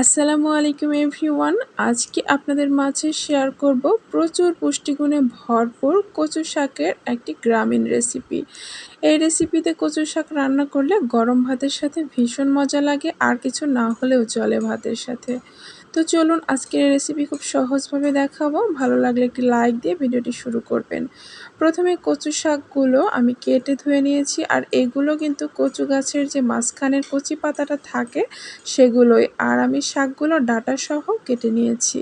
আসসালামু আলাইকুম এভরিওয়ান। আজকে আপনাদের মাঝে শেয়ার করব প্রচুর পুষ্টিগুণে ভরপুর কচু শাকের একটি গ্রামীণ রেসিপি। এই রেসিপিতে কচু শাক রান্না করলে গরম ভাতের সাথে ভীষণ মজা লাগে, আর কিছু না হলেও চলে ভাতের সাথে। তো চলুন আজকের এই রেসিপি খুব সহজভাবে দেখাবো। ভালো লাগলে একটি লাইক দিয়ে ভিডিওটি শুরু করবেন। প্রথমে কচু শাকগুলো আমি কেটে ধুয়ে নিয়েছি, আর এগুলো কিন্তু কচু গাছের যে মাঝখানের কচি পাতাটা থাকে সেগুলোই। আর আমি শাকগুলো ডাঁটাসহ কেটে নিয়েছি,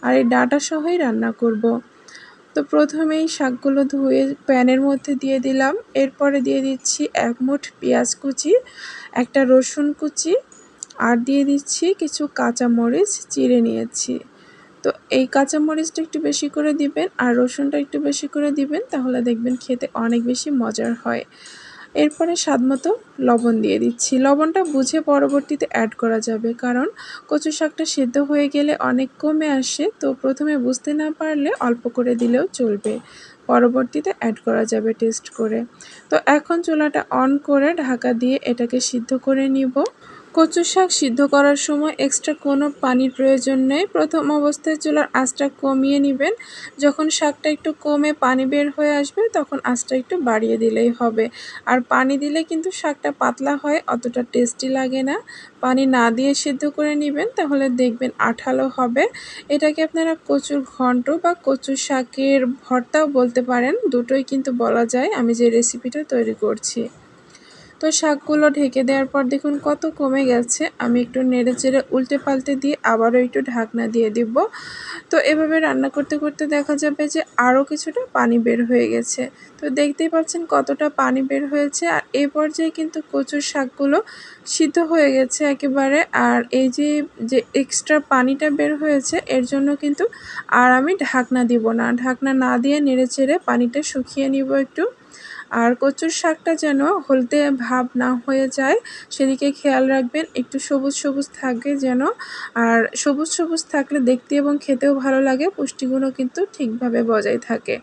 আর এই ডাঁটাসহই রান্না করব। তো প্রথমেই শাকগুলো ধুয়ে প্যানের মধ্যে দিয়ে দিলাম। এরপরে দিয়ে দিচ্ছি ১ মুঠ পেঁয়াজ কুচি, একটা রসুন কুচি, আর দিয়ে দিচ্ছি কিছু কাঁচামরিচ চিড়ে নিয়েছি। তো এই কাঁচামরিচটা একটু বেশি করে দিবেন, আর রসুনটা একটু বেশি করে দিবেন, তাহলে দেখবেন খেতে অনেক বেশি মজার হয়। এরপরে স্বাদমতো লবণ দিয়ে দিচ্ছি। লবণটা বুঝে পরবর্তীতে অ্যাড করা যাবে, কারণ কচু শাকটা সিদ্ধ হয়ে গেলে অনেক কমে আসে। তো প্রথমে বুঝতে না পারলে অল্প করে দিলেও চলবে, পরবর্তীতে অ্যাড করা যাবে টেস্ট করে। তো এখন চুলাটা অন করে ঢাকা দিয়ে এটাকে সিদ্ধ করে নিব। কচু শাক সিদ্ধ করার সময় এক্সট্রা কোনো পানির প্রয়োজন নেই। প্রথম অবস্থায় চুলার আঁচটা কমিয়ে নেবেন। যখন শাকটা একটু কমে পানি বের হয়ে আসবে তখন আঁচটা একটু বাড়িয়ে দিলেই হবে। আর পানি দিলে কিন্তু শাকটা পাতলা হয়, অতটা টেস্টি লাগে না। পানি না দিয়ে সিদ্ধ করে নেবেন, তাহলে দেখবেন আঠালো হবে। এটাকে আপনারা কচুর ঘন্ট বা কচু শাকের ভর্তাও বলতে পারেন, দুটোই কিন্তু বলা যায় আমি যে রেসিপিটা তৈরি করছি। তো শাকগুলো ঢেকে দেওয়ার পর দেখুন কত কমে গেছে। আমি একটু নেড়েচেড়ে উল্টে পাল্টে দিয়ে আবারও একটু ঢাকনা দিয়ে দিব। তো এভাবে রান্না করতে করতে দেখা যাবে যে আরও কিছুটা পানি বের হয়ে গেছে। তো দেখতেই পাচ্ছেন কতটা পানি বের হয়েছে, আর এই পর্যায়ে কিন্তু কচুর শাকগুলো সিদ্ধ হয়ে গেছে একেবারে। আর এই যে যে এক্সট্রা পানিটা বের হয়েছে এর জন্য কিন্তু আর আমি ঢাকনা দিব না। ঢাকনা না দিয়ে নেড়েচেড়ে পানিটা শুকিয়ে নিব একটু। আর কচুর শাকটা যেন হলদে ভাব না হয়ে যায় সেদিকে খেয়াল রাখবেন। একটু সবুজ সবুজ থাকবে যেন, আর সবুজ সবুজ থাকলে দেখতে এবং খেতেও ভালো লাগে, পুষ্টিগুণও কিন্তু ঠিকভাবে বজায় থাকে।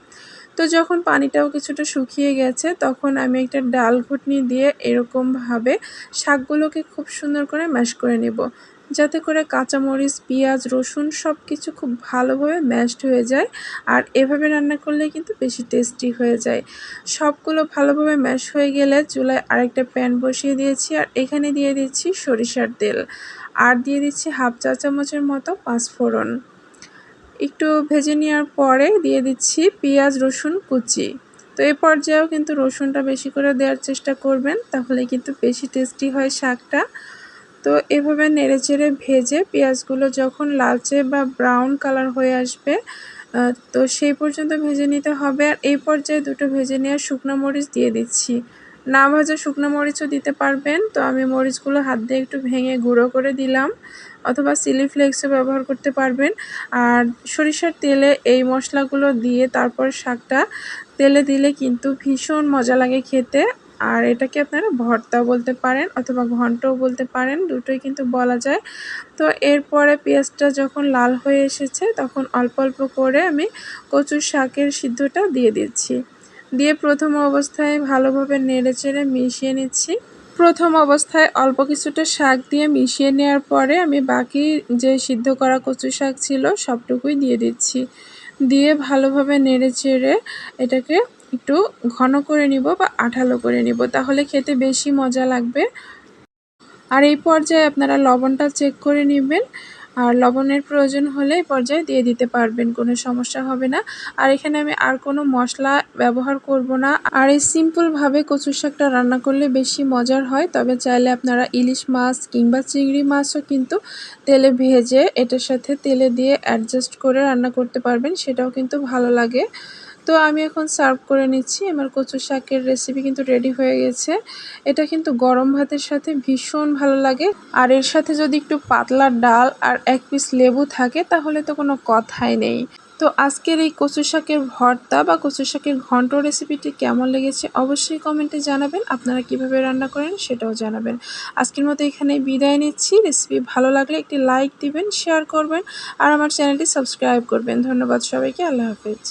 তো যখন পানিটাও কিছুটা শুকিয়ে গেছে তখন আমি একটা ডাল ঘুটনি দিয়ে এরকমভাবে শাকগুলোকে খুব সুন্দর করে ম্যাশ করে নেব, যাতে করে কাঁচামরিচ, পেঁয়াজ, রসুন সব কিছু খুব ভালোভাবে ম্যাশড হয়ে যায়। আর এভাবে রান্না করলে কিন্তু বেশি টেস্টি হয়ে যায়। সবগুলো ভালোভাবে ম্যাশ হয়ে গেলে চুলায় আরেকটা প্যান বসিয়ে দিয়েছি, আর এখানে দিয়ে দিচ্ছি সরিষার তেল, আর দিয়ে দিচ্ছি হাফ চা চামচের মতো পাঁচফোড়ন। একটু ভেজে নেওয়ার পরে দিয়ে দিচ্ছি পেঁয়াজ, রসুন কুচি। তো এই পর্যায়েও কিন্তু রসুনটা বেশি করে দেওয়ার চেষ্টা করবেন, তাহলে কিন্তু বেশি টেস্টি হয় শাকটা। তো এভাবে নেড়েচেড়ে ভেজে পেঁয়াজগুলো যখন লালচে বা ব্রাউন কালার হয়ে আসবে তো সেই পর্যন্ত ভেজে নিতে হবে। আর এই পর্যায়ে দুটো ভেজে নেওয়া শুকনো মরিচ দিয়ে দিচ্ছি। না ভাজা শুকনো মরিচও দিতে পারবেন। তো আমি মরিচগুলো হাত দিয়ে একটু ভেঙে গুঁড়ো করে দিলাম, অথবা চিলি ফ্লেক্সও ব্যবহার করতে পারবেন। আর সরিষার তেলে এই মশলাগুলো দিয়ে তারপর শাকটা তেলে দিলে কিন্তু ভীষণ মজা লাগে খেতে। আর এটাকে আপনারা ভর্তাও বলতে পারেন অথবা ঘন্টও বলতে পারেন, দুটোই কিন্তু বলা যায়। তো এরপরে পেঁয়াজটা যখন লাল হয়ে এসেছে তখন অল্প অল্প করে আমি কচুর শাকের সিদ্ধটা দিয়ে দিচ্ছি। দিয়ে প্রথম অবস্থায় ভালোভাবে নেড়েচেড়ে মিশিয়ে নিচ্ছি। প্রথম অবস্থায় অল্প কিছুটা শাক দিয়ে মিশিয়ে নেওয়ার পরে আমি বাকি যে সিদ্ধ করা কচু শাক ছিল সবটুকুই দিয়ে দিচ্ছি। দিয়ে ভালোভাবে নেড়েচেড়ে এটাকে একটু ঘন করে নিব বা আঠালো করে নিব, তাহলে খেতে বেশি মজা লাগবে। আর এই পর্যায়ে আপনারা লবণটা চেক করে নেবেন, আর লবণের প্রয়োজন হলে এই পর্যায়ে দিয়ে দিতে পারবেন, কোনো সমস্যা হবে না। আর এখানে আমি আর কোনো মশলা ব্যবহার করব না। আর এই সিম্পলভাবে কচু শাকটা রান্না করলে বেশি মজার হয়। তবে চাইলে আপনারা ইলিশ মাছ কিংবা চিংড়ি মাছও কিন্তু তেলে ভেজে এটার সাথে তেলে দিয়ে অ্যাডজাস্ট করে রান্না করতে পারবেন, সেটাও কিন্তু ভালো লাগে। তো আমি এখন সার্ভ করে নিচ্ছি। আমার কচু শাকের রেসিপি কিন্তু রেডি হয়ে গেছে। এটা কিন্তু গরম ভাতের সাথে ভীষণ ভালো লাগে। আর এর সাথে যদি একটু পাতলা ডাল আর ১ পিস লেবু থাকে তাহলে তো কোনো কথাই নেই। তো আজকের এই কচু শাকের ভর্তা বা কচু শাকের ঘন্ট রেসিপিটি কেমন লেগেছে অবশ্যই কমেন্টে জানাবেন। আপনারা কিভাবে রান্না করেন সেটাও জানাবেন। আজকের মতো এখানেই বিদায় নিচ্ছি। রেসিপি ভালো লাগলে একটি লাইক দিবেন, শেয়ার করবেন, আর আমার চ্যানেলটি সাবস্ক্রাইব করবেন। ধন্যবাদ সবাইকে। আল্লাহ হাফেজ।